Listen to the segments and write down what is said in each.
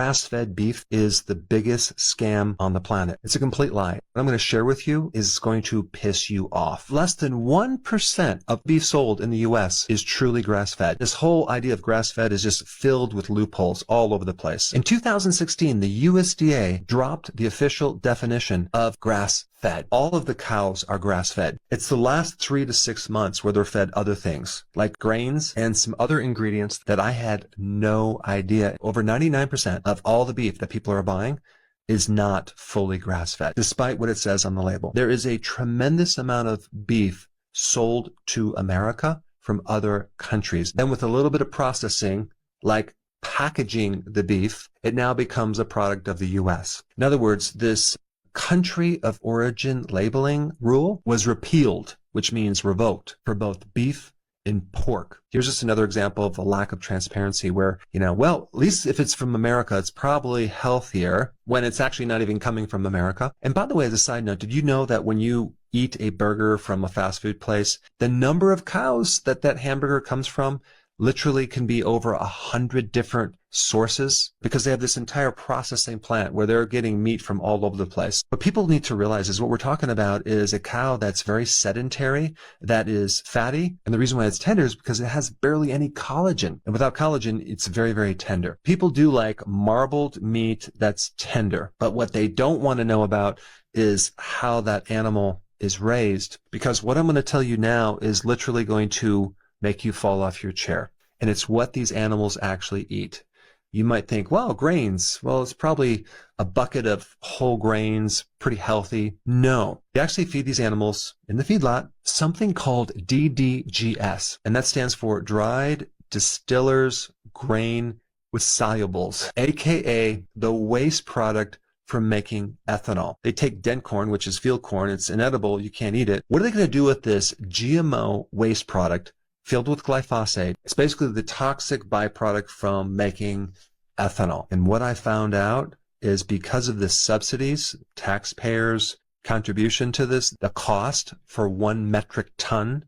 Grass-fed beef is the biggest scam on the planet. It's a complete lie. What I'm going to share with you is going to piss you off. Less than 1% of beef sold in the US is truly grass-fed. This whole idea of grass-fed is just filled with loopholes all over the place. In 2016, the USDA dropped the official definition of grass-fed. All of the cows are grass-fed. It's the last 3 to 6 months where they're fed other things, like grains and some other ingredients that I had no idea. Over 99% of all the beef that people are buying is not fully grass-fed, despite what it says on the label. There is a tremendous amount of beef sold to America from other countries. Then with a little bit of processing, like packaging the beef, it now becomes a product of the US. In other words, this country of origin labeling rule was repealed, which means revoked, for both beef and pork. Here's just another example of a lack of transparency where, well, at least if it's from America, it's probably healthier when it's actually not even coming from America. And by the way, as a side note, did you know that when you eat a burger from a fast food place, the number of cows that hamburger comes from literally can be over 100 different sources, because they have this entire processing plant where they're getting meat from all over the place. What people need to realize is what we're talking about is a cow that's very sedentary, that is fatty, and the reason why it's tender is because it has barely any collagen. And without collagen, it's very, very tender. People do like marbled meat that's tender, but what they don't want to know about is how that animal is raised, because what I'm going to tell you now is literally going to make you fall off your chair. And it's what these animals actually eat. You might think, well, grains, well, it's probably a bucket of whole grains, pretty healthy. No, they actually feed these animals in the feedlot something called DDGS, and that stands for dried distillers grain with solubles, aka the waste product from making ethanol. They take dent corn, which is field corn. It's inedible. You can't eat it. What are they going to do with this GMO waste product filled with glyphosate? It's basically the toxic byproduct from making ethanol. And what I found out is because of the subsidies, taxpayers' contribution to this, the cost for 1 metric ton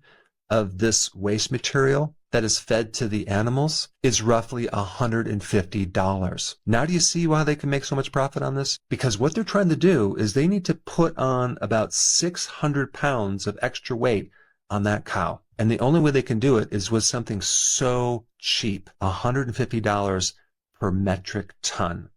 of this waste material that is fed to the animals is roughly $150. Now do you see why they can make so much profit on this? Because what they're trying to do is they need to put on about 600 pounds of extra weight on that cow. And the only way they can do it is with something so cheap, $150 per metric ton.